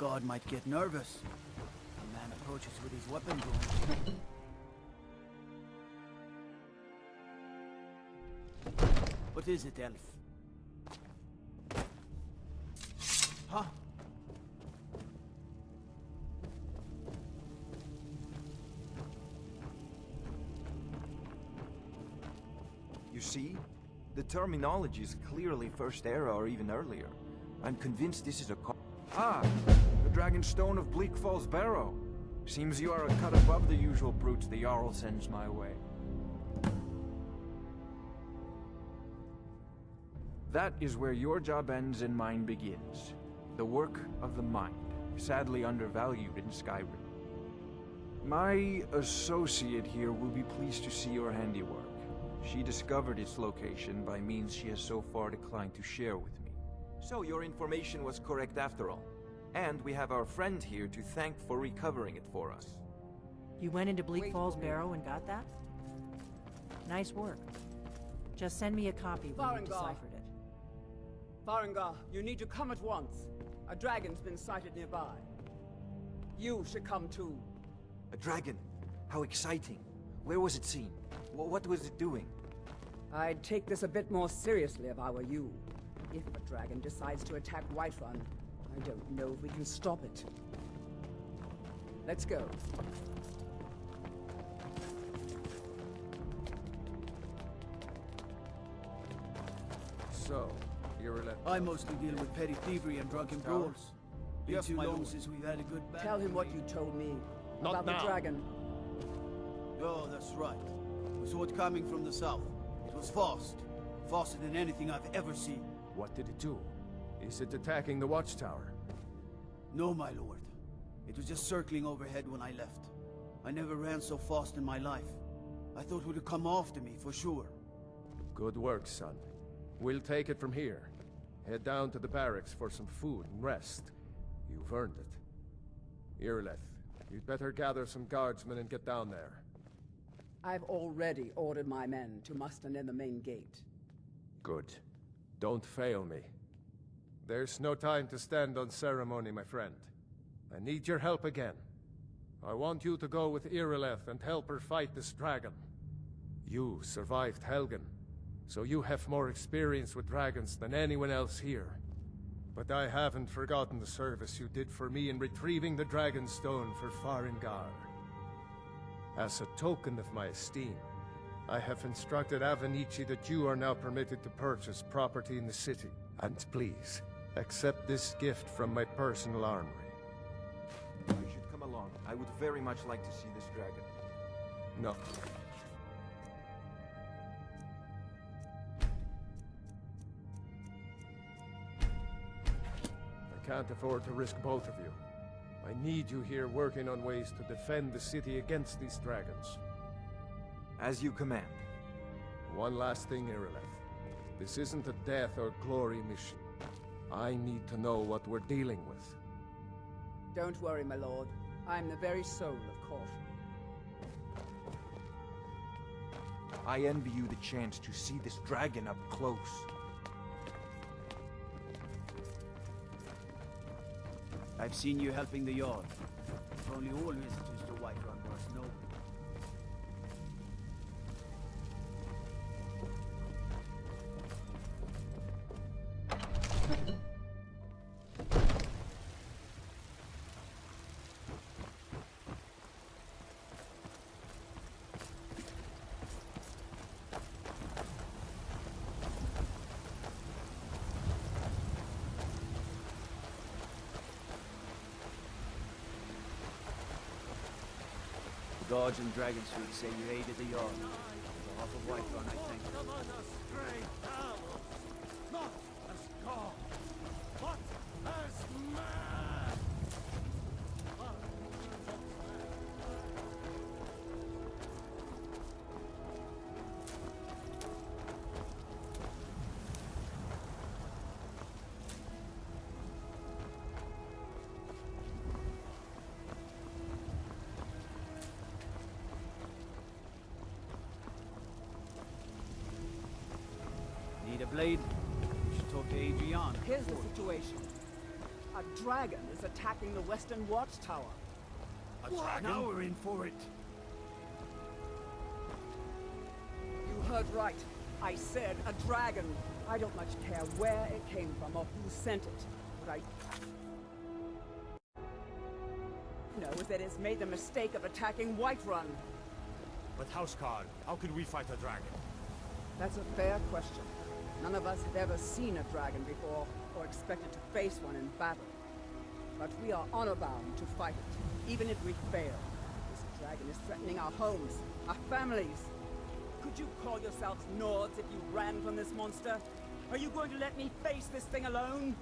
god might get nervous. A man approaches with his weapon drawn. What is it, elf? Huh? You see? The terminology is clearly First Era or even earlier. I'm convinced this is a the Dragonstone of Bleak Falls Barrow. Seems you are a cut above the usual brutes the Jarl sends my way. That is where your job ends and mine begins. The work of the mind, sadly undervalued in Skyrim. My associate here will be pleased to see your handiwork. She discovered its location by means she has so far declined to share with me. So your information was correct after all. And we have our friend here to thank for recovering it for us. You went into Bleak Falls Barrow and got that? Nice work. Just send me a copy when you deciphered it. Farengar, you need to come at once. A dragon's been sighted nearby. You should come too. A dragon? How exciting. Where was it seen? What was it doing? I'd take this a bit more seriously if I were you. If a dragon decides to attack Whiterun, I don't know if we can stop it. Let's go. So, you're left. I mostly deal with petty thievery and drunken brawls. Been too long since we've had a good battle. Tell him what you told me Not about now. the dragon. Oh, that's right. We saw it coming from the south. It was fast. Faster than anything I've ever seen. What did it do? Is it attacking the watchtower? No, my lord. It was just circling overhead when I left. I never ran so fast in my life. I thought it would come after me, for sure. Good work, son. We'll take it from here. Head down to the barracks for some food and rest. You've earned it. Irileth, you'd better gather some guardsmen and get down there. I've already ordered my men to muster near the main gate. Good. Don't fail me. There's no time to stand on ceremony, my friend. I need your help again. I want you to go with Irileth and help her fight this dragon. You survived Helgen, so you have more experience with dragons than anyone else here. But I haven't forgotten the service you did for me in retrieving the Dragonstone for Farengar. As a token of my esteem, I have instructed Avenici that you are now permitted to purchase property in the city. And please, accept this gift from my personal armory. You should come along. I would very much like to see this dragon. No. I can't afford to risk both of you. I need you here working on ways to defend the city against these dragons. As you command. One last thing, Irileth. This isn't a death or glory mission. I need to know what we're dealing with. Don't worry, my lord. I'm the very soul of caution. I envy you the chance to see this dragon up close. I've seen you helping the Jarl. If only all visitors to Whiterun were as noble. The gods and dragons who say you aided the Jarl. On behalf of Whiterun, I thank you. Not as God, but as man! Need a blade? You should talk to Adriana. Here's the situation. A dragon is attacking the western watchtower. A dragon? Now we're in for it. You heard right. I said a dragon. I don't much care where it came from or who sent it. What I know is that it's made the mistake of attacking Whiterun. But Housecarl, how could we fight a dragon? That's a fair question. None of us have ever seen a dragon before, or expected to face one in battle. But we are honor-bound to fight it, even if we fail. This dragon is threatening our homes, our families. Could you call yourselves Nords if you ran from this monster? Are you going to let me face this thing alone?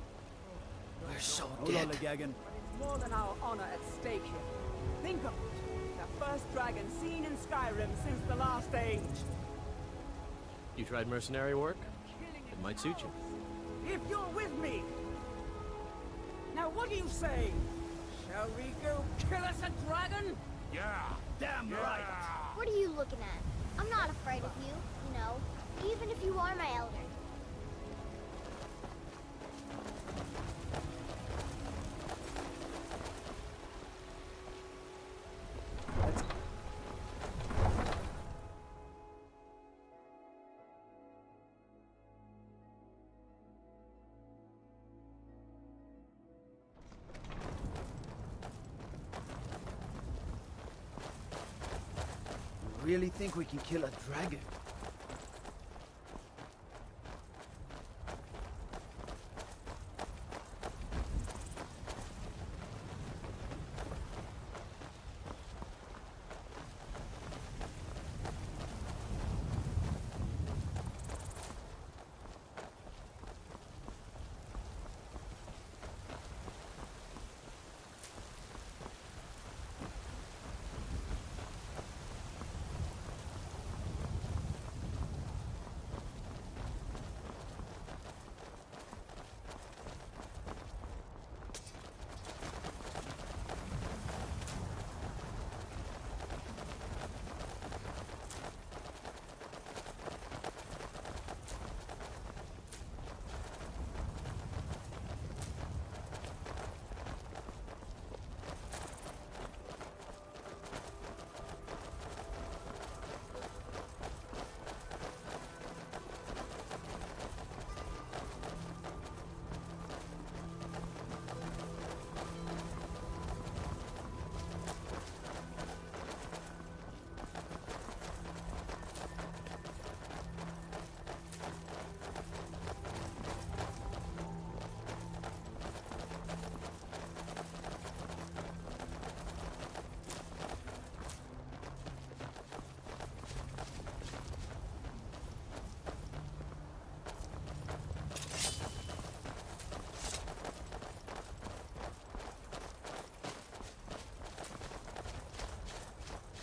We're so dead. But it's more than our honor at stake here. Think of it. The first dragon seen in Skyrim since the last age. You tried mercenary work? Killing It might suit you. if you're with me. Now what do you say? Shall we go kill us a dragon? Yeah! Damn Yeah! right. What are you looking at? I'm not afraid of you know, even if you are my elder. You really think we can kill a dragon?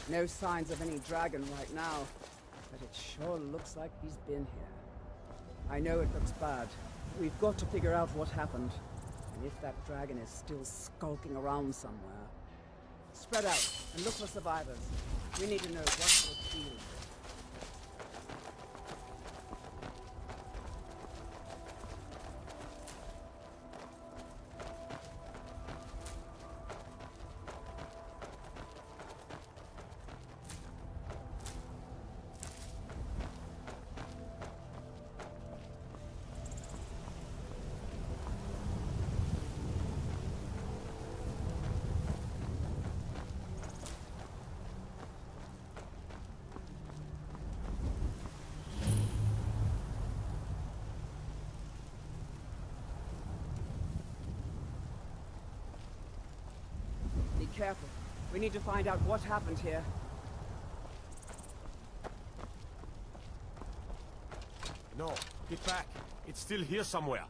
No signs of any dragon right now, but it sure looks like he's been here. I know it looks bad. We've got to figure out what happened, and if that dragon is still skulking around somewhere. Spread out and look for survivors. We need to know what sort of field. Be careful. We need to find out what happened here. No, get back. It's still here somewhere.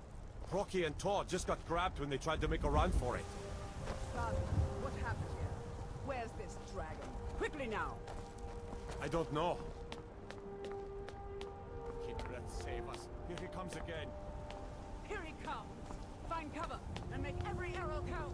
Rocky and Todd just got grabbed when they tried to make a run for it. Father, what happened here? Where's this dragon? Quickly now! I don't know. Kid Breath, save us. Here he comes again. Here he comes! Find cover and make every arrow count!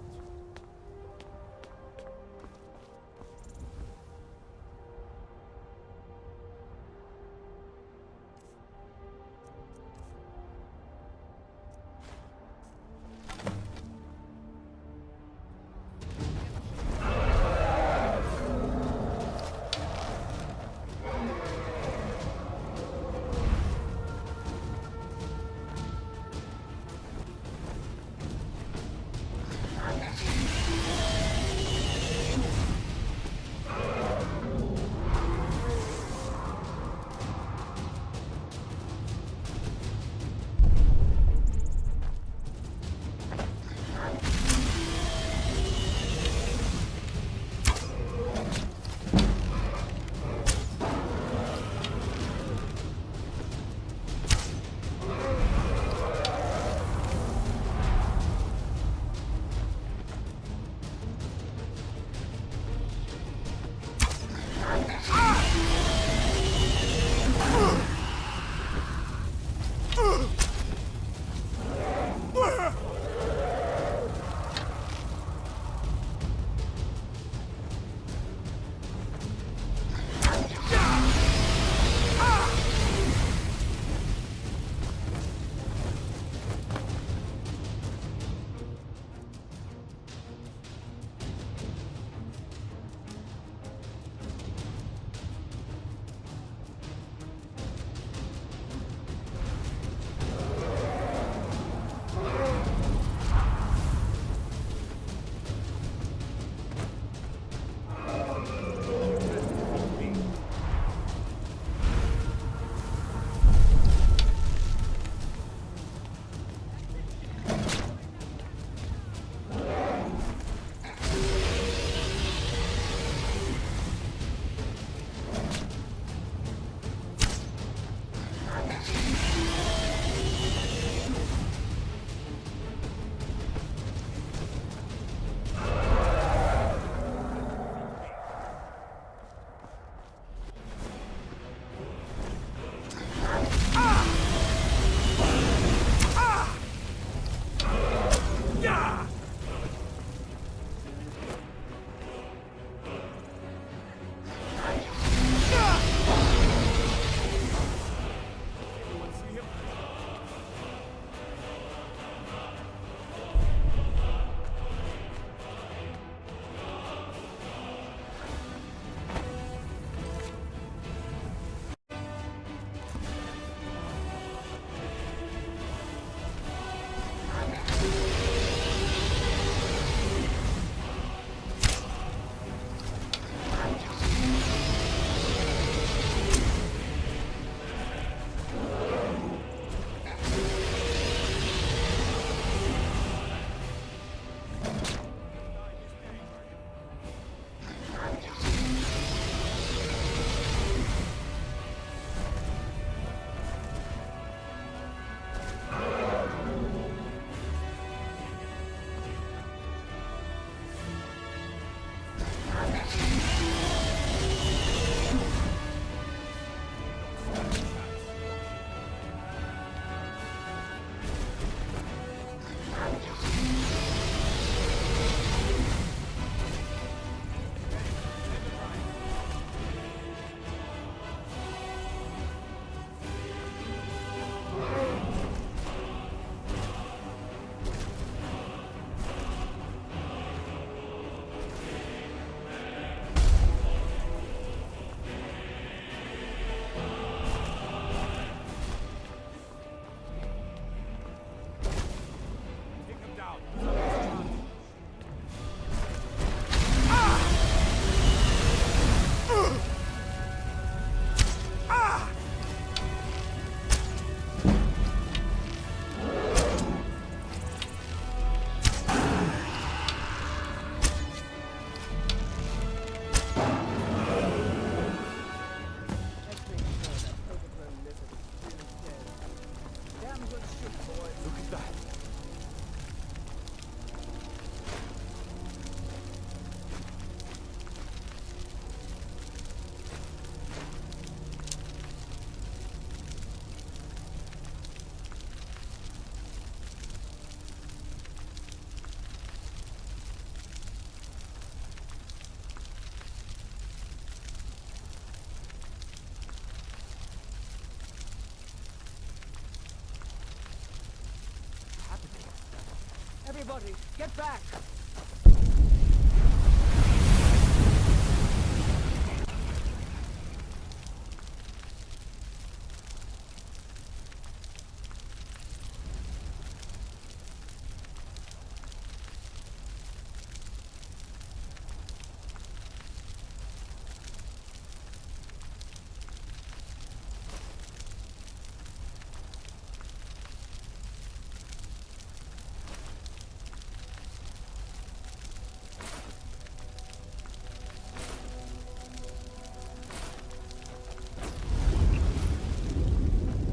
Everybody, get back!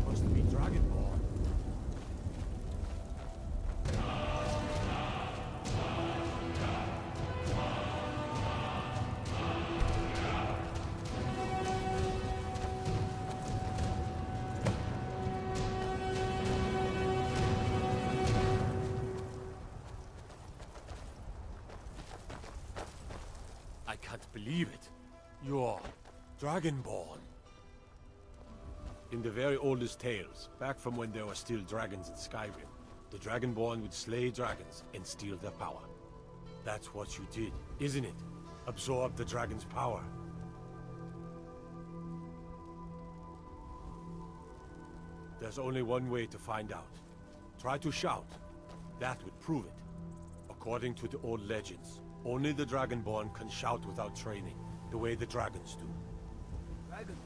Must be Dragonborn. I can't believe it. You're Dragonborn. In the very oldest tales, back from when there were still dragons in Skyrim, the Dragonborn would slay dragons and steal their power. That's what you did, isn't it? Absorb the dragon's power. There's only one way to find out. Try to shout. That would prove it. According to the old legends, only the Dragonborn can shout without training, the way the dragons do. Dragon.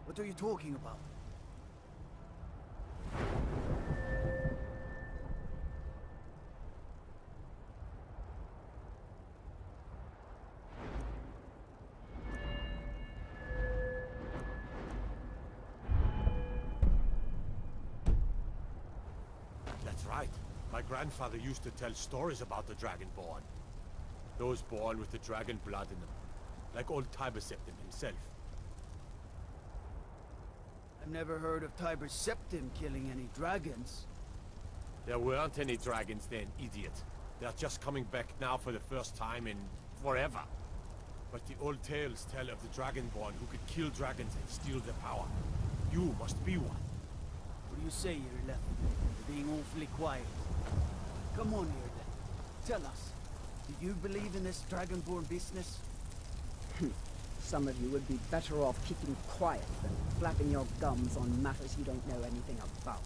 What are you talking about? That's right. My grandfather used to tell stories about the Dragonborn. Those born with the dragon blood in them. Like old Tiber Septim himself. I've never heard of Tiber Septim killing any dragons. There weren't any dragons then, idiot. They're just coming back now for the first time in forever. But the old tales tell of the Dragonborn who could kill dragons and steal their power. You must be one. What do you say, Irleth? You're being awfully quiet. Come on, Irleth. Tell us. Do you believe in this Dragonborn business? Some of you would be better off keeping quiet than flapping your gums on matters you don't know anything about.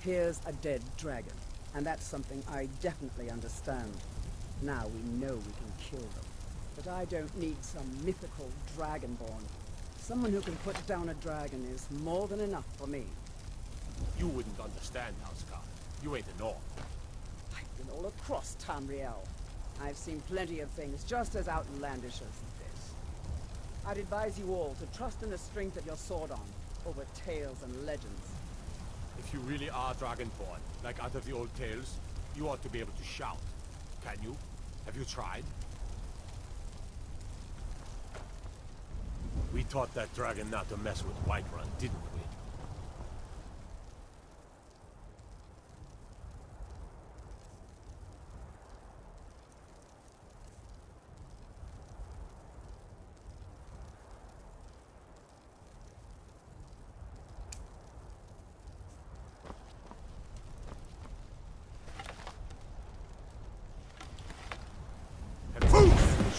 Here's a dead dragon, and that's something I definitely understand. Now we know we can kill them. But I don't need some mythical dragonborn. Someone who can put down a dragon is more than enough for me. You wouldn't understand, Housecar. You ain't a North. I've been all across Tamriel. I've seen plenty of things just as outlandish as this. I'd advise you all to trust in the strength of your sword arm over tales and legends. If you really are Dragonborn, like out of the old tales, you ought to be able to shout. Can you? Have you tried? We taught that dragon not to mess with Whiterun, didn't we?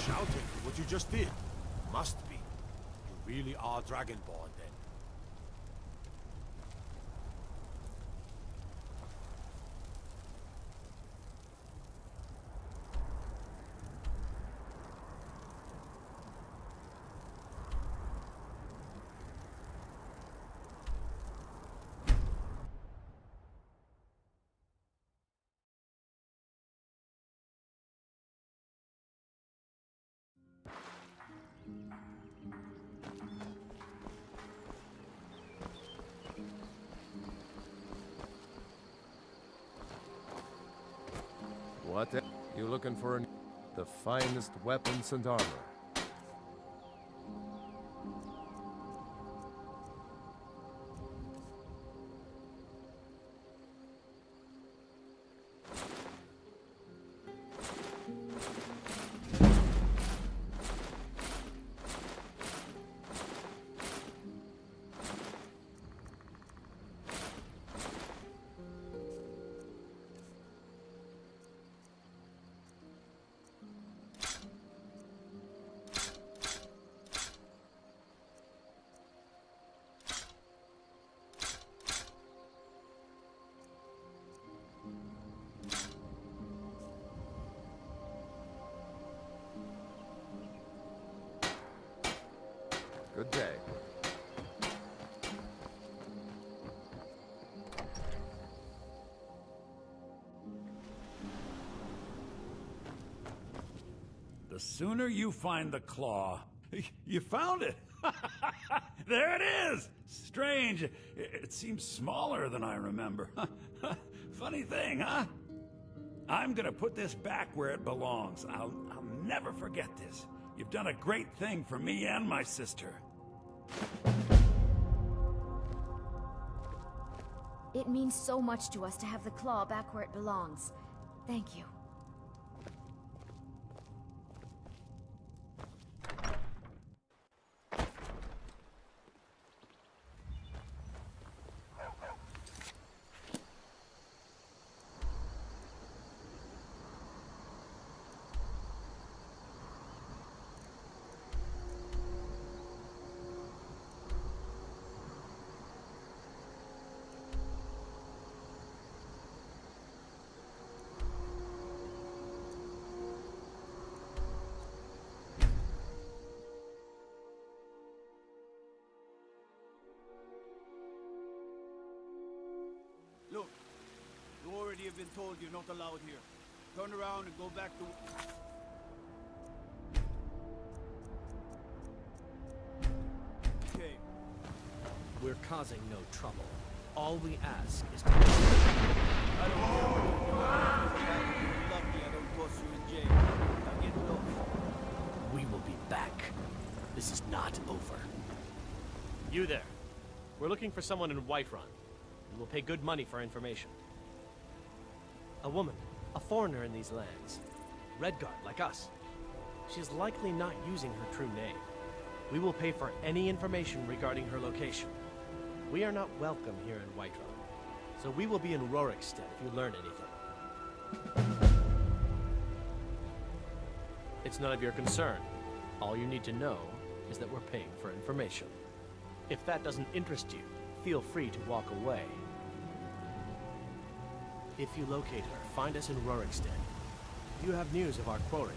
Shouting what you just did. Must be. You really are Dragonborn then. What? You looking for the finest weapons and armor? Good day. The sooner you find the claw... You found it! There it is! Strange. It seems smaller than I remember. Funny thing, huh? I'm gonna put this back where it belongs. I'll never forget this. You've done a great thing for me and my sister. It means so much to us to have the claw back where it belongs. Thank you. Look, you already have been told you're not allowed here. Turn around and go back to... Okay. We're causing no trouble. All we ask is to... I don't care what you're doing. You're lucky I don't toss you in jail. Now get lost. We will be back. This is not over. You there. We're looking for someone in Whiterun. And we'll pay good money for information. A woman. A foreigner in these lands. Redguard, like us. She's likely not using her true name. We will pay for any information regarding her location. We are not welcome here in Whiterun. So we will be in Rorikstead if you learn anything. It's none of your concern. All you need to know is that we're paying for information. If that doesn't interest you, feel free to walk away. If you locate her, find us in Rorikstead. Do you have news of our quarry?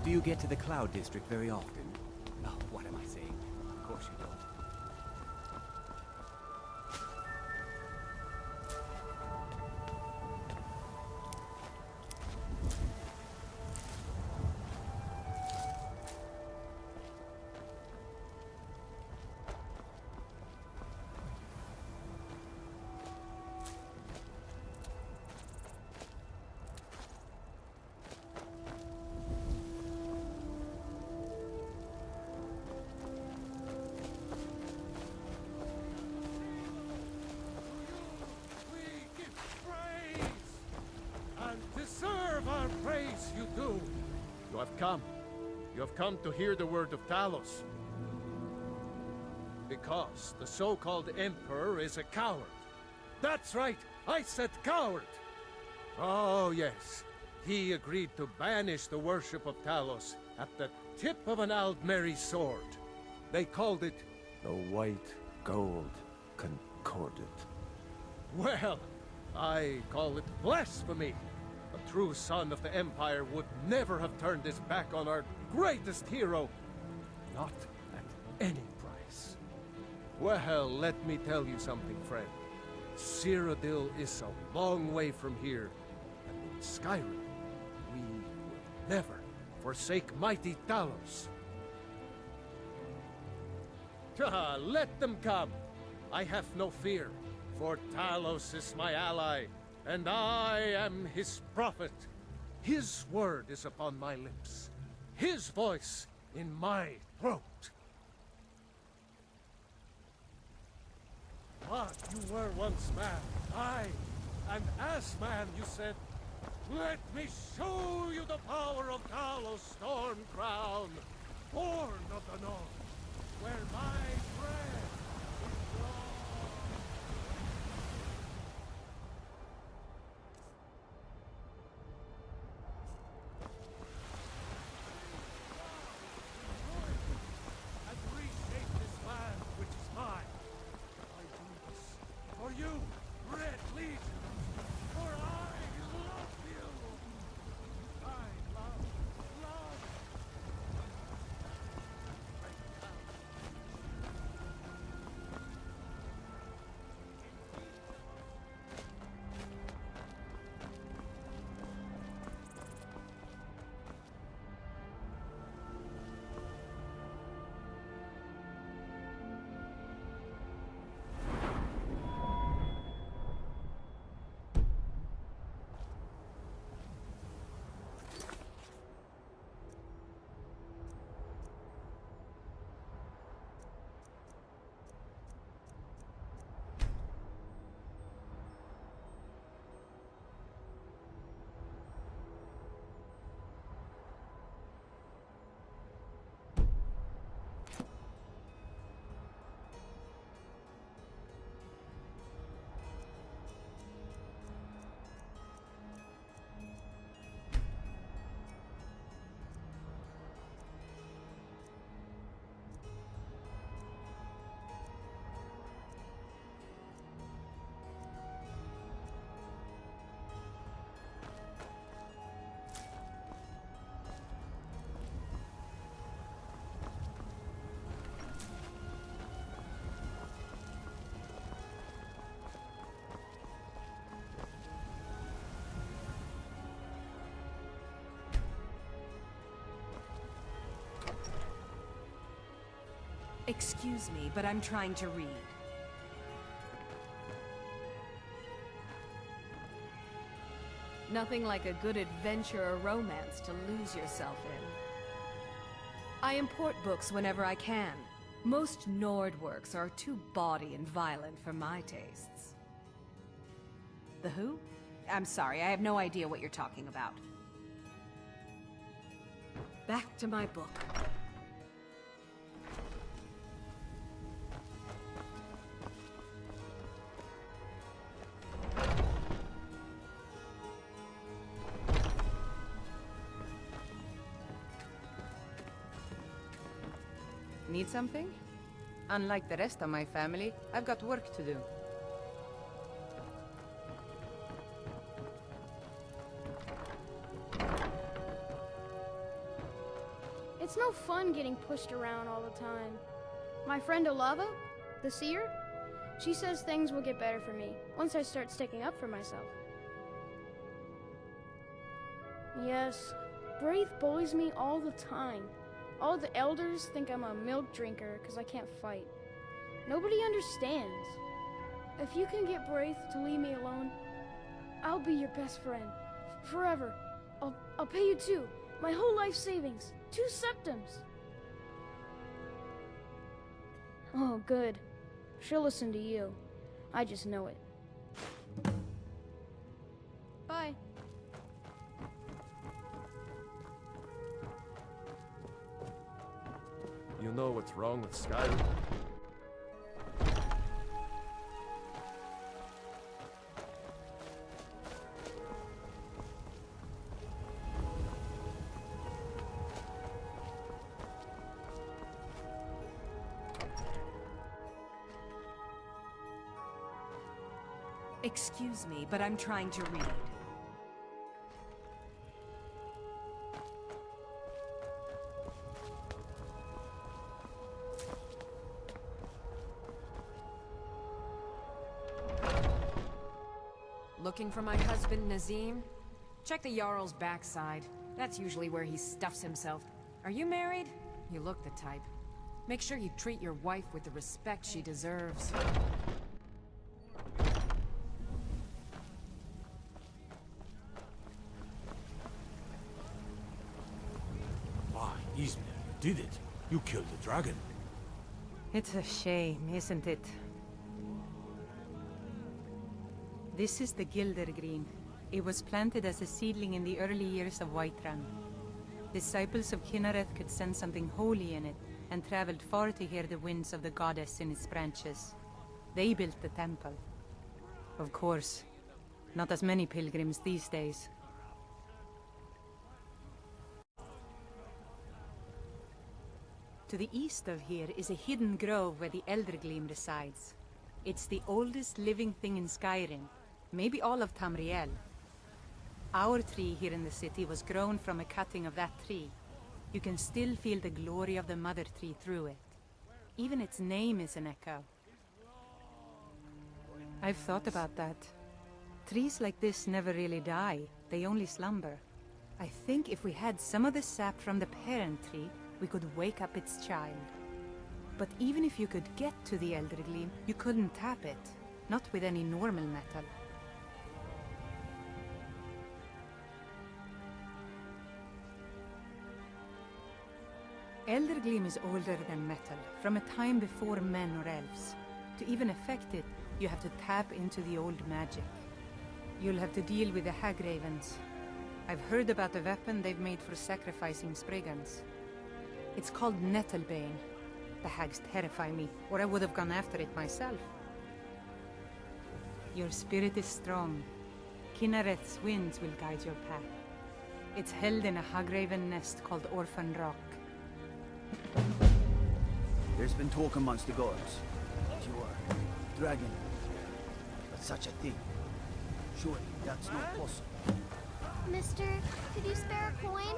Do you get to the Cloud District very often? Oh, what am I saying? Of course you don't. You do. You have come. You have come to hear the word of Talos. Because the so-called Emperor is a coward. That's right, I said coward! Oh yes, he agreed to banish the worship of Talos at the tip of an Aldmeri sword. They called it the White Gold Concordat. Well, I call it blasphemy. A true son of the Empire would never have turned his back on our greatest hero. Not at any price. Well, let me tell you something, friend. Cyrodiil is a long way from here. And in Skyrim, we will never forsake mighty Talos. Let them come. I have no fear, for Talos is my ally. And I am his prophet. His word is upon my lips. His voice in my throat. What? You were once man. I, an ass-man, you said. Let me show you the power of Talos' Storm Crown, born of the North, where my bread is drawn. And reshape this land which is mine. I do the Excuse me, but I'm trying to read. Nothing like a good adventure or romance to lose yourself in. I import books whenever I can. Most Nord works are too bawdy and violent for my tastes. The who? I'm sorry, I have no idea what you're talking about. Back to my book. Need something? Unlike the rest of my family, I've got work to do. It's no fun getting pushed around all the time. My friend Olava, the seer, she says things will get better for me once I start sticking up for myself. Yes, Braith bullies me all the time. All the elders think I'm a milk drinker because I can't fight. Nobody understands. If you can get Braith to leave me alone, I'll be your best friend. Forever. I'll pay you too. My whole life savings. 2 septims. Oh, good. She'll listen to you. I just know it. Bye. You know what's wrong with Skyrim? Excuse me, but I'm trying to read. Looking for my husband, Nazim? Check the Jarl's backside. That's usually where he stuffs himself. Are you married? You look the type. Make sure you treat your wife with the respect she deserves. Ah, Ismail, you did it. You killed the dragon. It's a shame, isn't it? This is the Gildergreen. It was planted as a seedling in the early years of Whiterun. Disciples of Kynareth could sense something holy in it, and traveled far to hear the winds of the goddess in its branches. They built the temple. Of course, not as many pilgrims these days. To the east of here is a hidden grove where the Eldergleam resides. It's the oldest living thing in Skyrim, maybe all of Tamriel. Our tree here in the city was grown from a cutting of that tree. You can still feel the glory of the mother tree through it. Even its name is an echo. I've thought about that. Trees like this never really die, they only slumber. I think if we had some of the sap from the parent tree, we could wake up its child. But even if you could get to the Eldergleam, you couldn't tap it. Not with any normal metal. Eldergleam is older than metal, from a time before men or elves. To even affect it, you have to tap into the old magic. You'll have to deal with the Hagravens. I've heard about the weapon they've made for sacrificing Spriggans. It's called Nettlebane. The hags terrify me, or I would have gone after it myself. Your spirit is strong. Kynareth's winds will guide your path. It's held in a Hagraven nest called Orphan Rock. There's been talk amongst the gods that you are dragon, but such a thing. Surely that's not possible. Mister, could you spare a coin?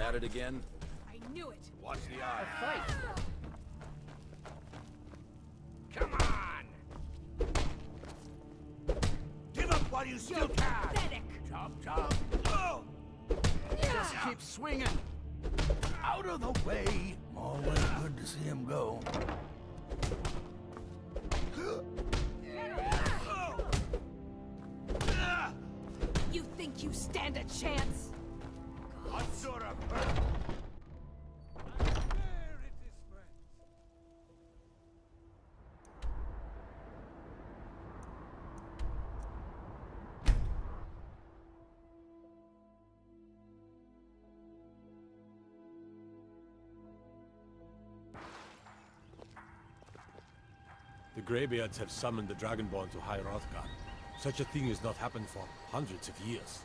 at it again? I knew it! Watch the eye. A fight! Come on! Give up while you still can! Pathetic! Chop, chop! Oh! Just keep swinging! Out of the way! Always good to see him go. You think you stand a chance? What sort of hurt? The Greybeards have summoned the Dragonborn to High Hrothgar. Such a thing has not happened for hundreds of years.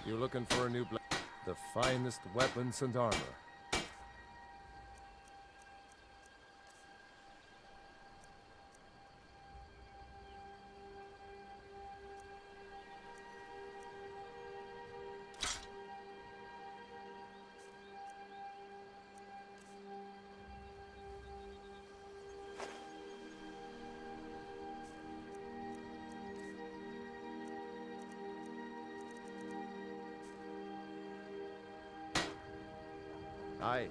You looking for a new the finest weapons and armor. Aye,